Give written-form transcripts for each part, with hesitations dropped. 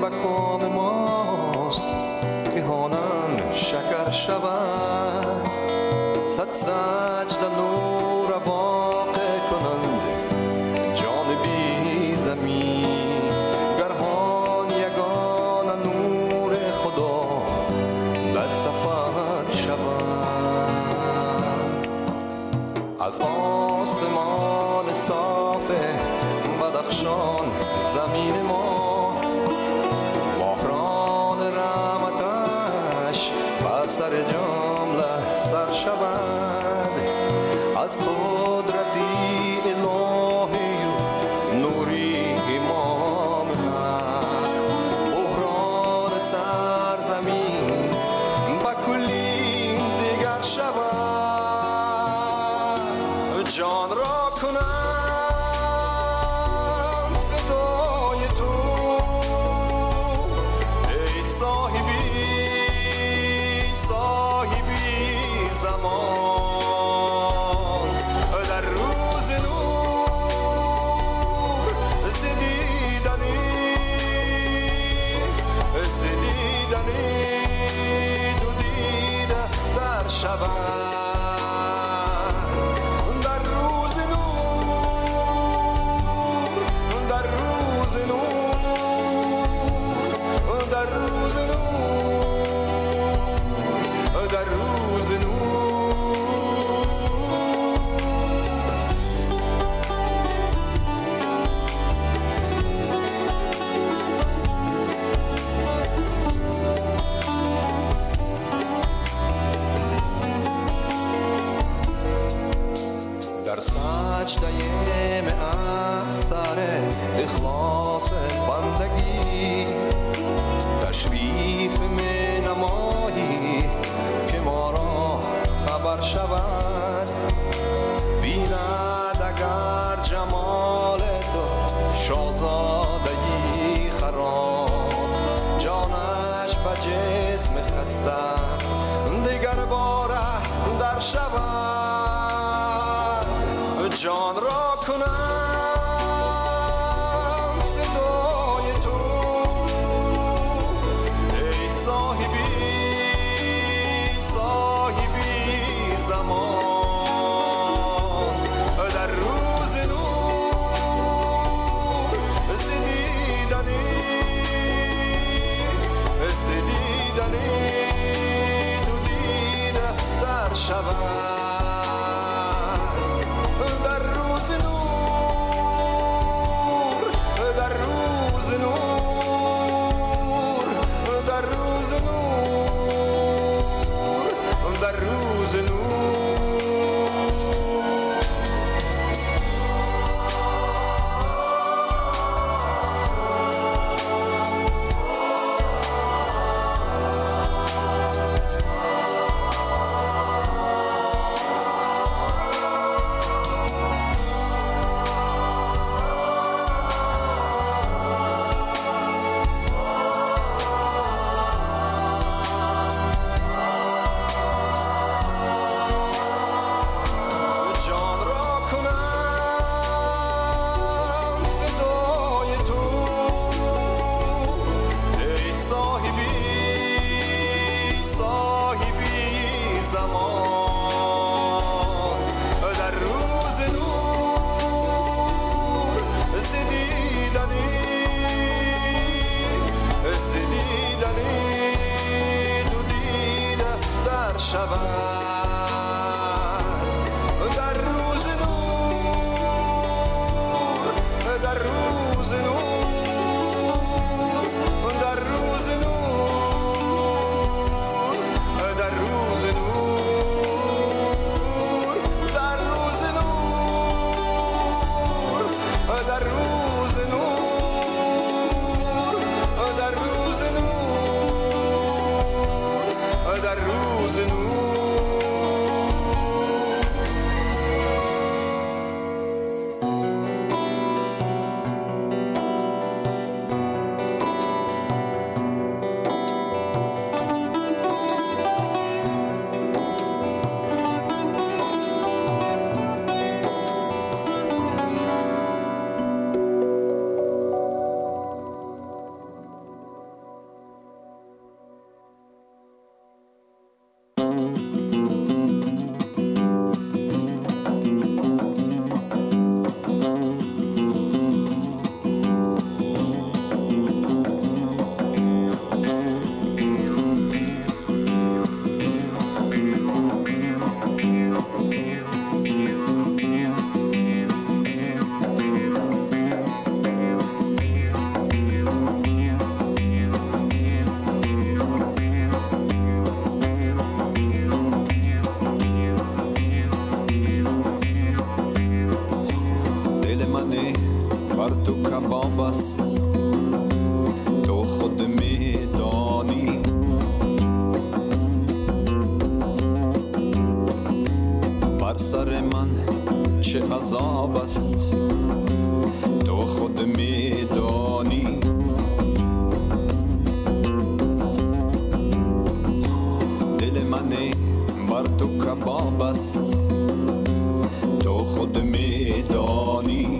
به کام ماست که هانم شکر شود. صد سجده نور واقع کنند جانبی زمین، گرهان یگان نور خدا در سفر شود. از آسمان صاف بدخشان زمین ما، بحران رحمتش بر سر جمله سر شود. از قدرتی الهی و نوری امام حق، بحران سرزمین به کلی دیگر شود. جان را کنم فدای تو ای صاحبی زمان. در روز نور زدیدنی دو دیده در شود. در سجده معصر اخلاص بندگی تشریف می نمایی که ما را خبر شود. بیند اگر جمال تو شاهزادگی خراب، جانش به جسم خسته دیگر باره در شود. جان را کنم فدای تو ای صاحبی زمان. در روز نور زدیدنی دو دیده در شود. در روز نور چه عذاب است تو خود میدانی. دل من بر تو کباب است تو خود میدانی.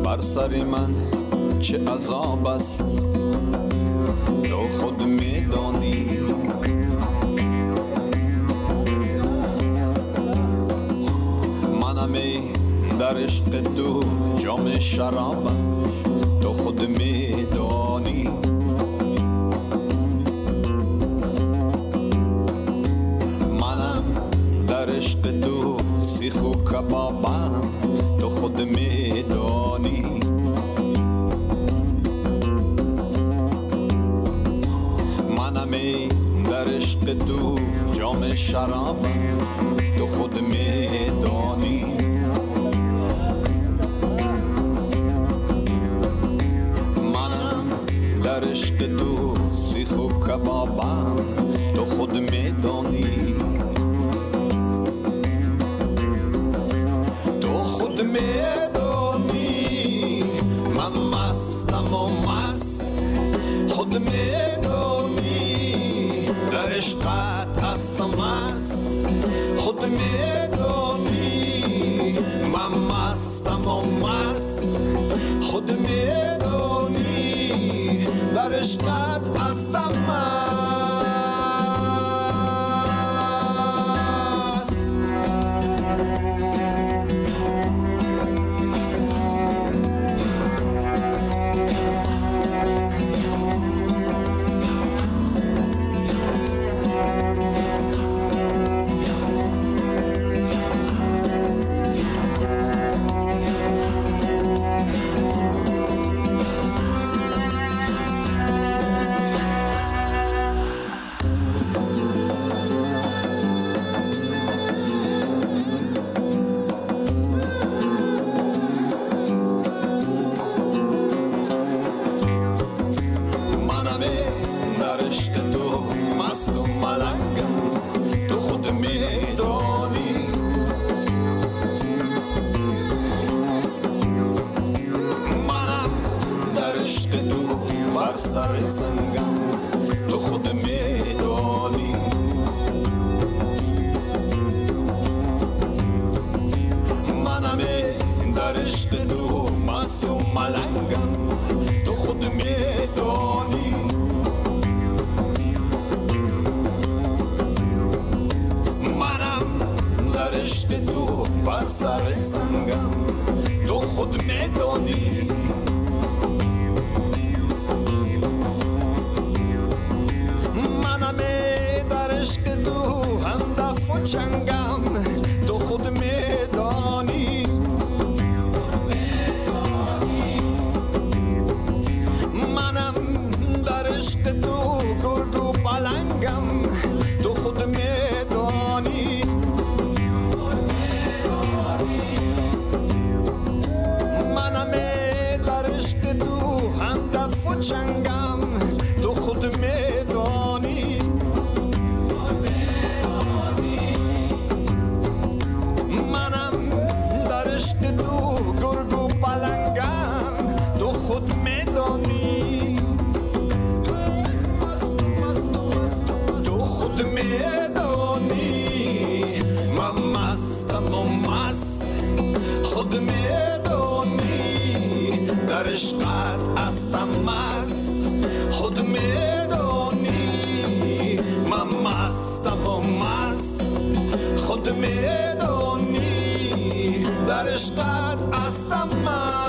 بر سر من چه عذاب است تو خود میدانی. منم در عشق تو جام شرابم تو خود میدانی. منم در عشق تو سیخ و کبابم تو خود میدانی. منم در عشق تو جام شرابم تو خود میدانی. منم در عشق تو سیخ و کبابم تو خود میدانی. تو خود میدانی من مستم و مست خود میدانی در عشقت هستم مست خود میدانی من مستم و مست خود میدانی در عشقت هستم مست. سر سنگم تو خود میدانی. منم در عشق تو مست و ملنگم تو خود میدانی. منم در عشق تو بر سر سنگم تو خود میدانی. چنگم تو خود میدانی. منم در عشق تو گرگ و پلنگم تو خود میدانی. منم در عشق تو هندف و چنگم تو خود میدانی. در عشقت هستم مست خود میدانی. من مستم و مست خود میدانی در عشقت هستم مست.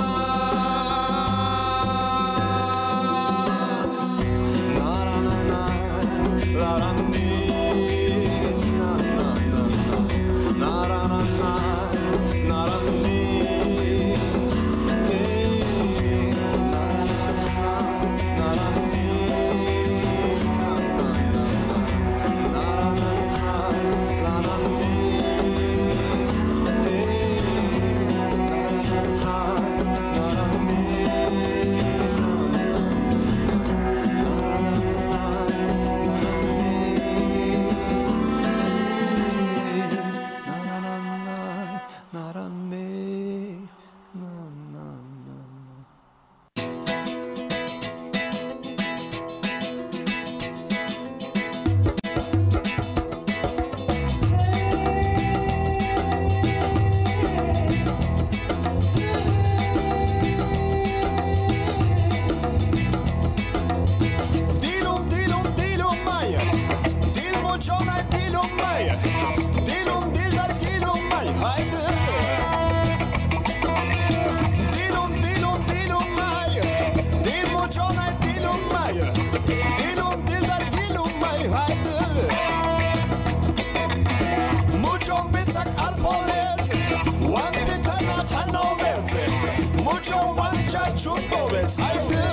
موجو منجا چون بوبت هایده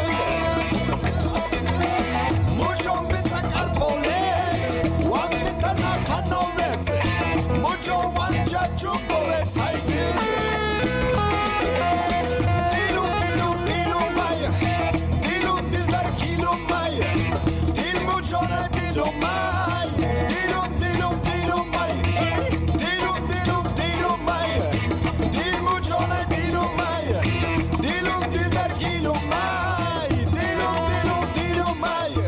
موجو بیتک اربولت وقت تنا کنوبت موجو منجا چون بوبت هایده دیلوم مای دیلوم دیل در کیلو مای دیل موجانه دیلوم مای دیلوم مای دیلوم مای دیل موجانه دیلوم مای دیلوم دیل در کیلو مای دیلوم مای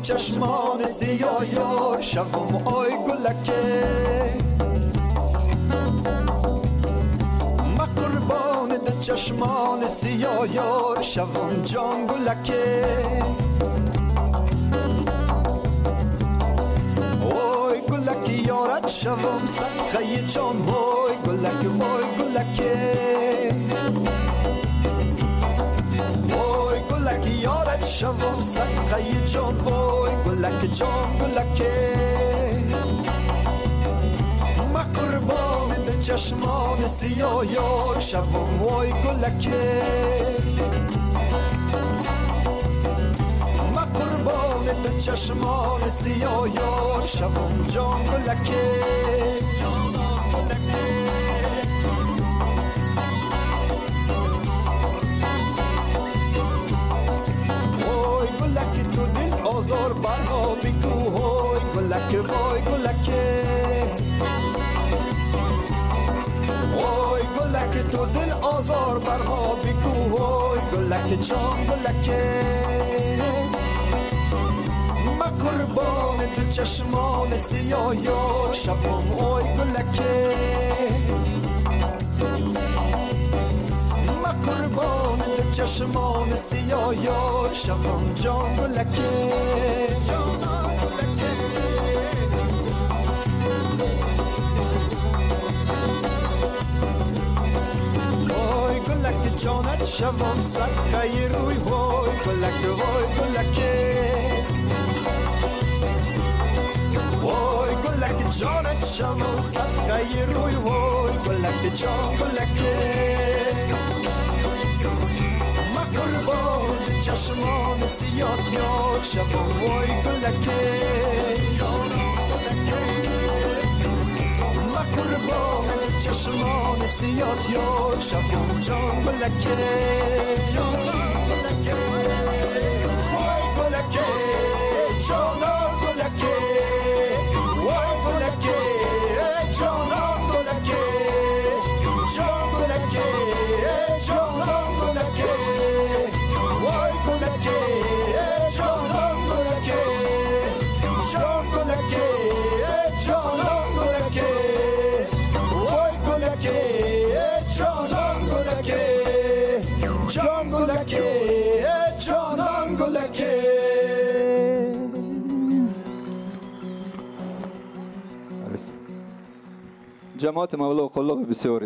چشمان سیاه یار شوم آی گلکه ما قربان ده چشمان سیاه یار شوم جان گلکه اوی گلک یارت شوم صدقه جان وای گلک وای گلکه گلک یارت شوم صدقه جان وای گلک جان گلکه ما قربان ده چشمان سیاه یار شوم وای گلکه ما قربان ده چشمان سیاه یار شوم جان گلکه آزار برها بگو های گلکه وای گلکه وای گلکه تو دل آزار برها بگو های گلکه جان گلکه ما قربان تو چشمان سیاه یار شوم وای گلکه ما قربان تو چشمان سیاه یار شبان جان گلکه وای گلک جانت شبان صدقه روی وای گلک وای گلکه وای گلک جانت شبان صدقه روی وای گلک جان گلکه قربان چشمان سیاد یار شبان وای گلکه ما قربان چشمان سیاد یار شبان جان گلکه وای گلکه جانا گلکه وای گلکه جانا گلکه جان گلکه جانا گلکه وای گلکه جانان گلکه جان گلکه جانان گلکه وای گلکه جانان گلکه جان گلکه جانان گلکه جماعت مولا خلاق بسیاری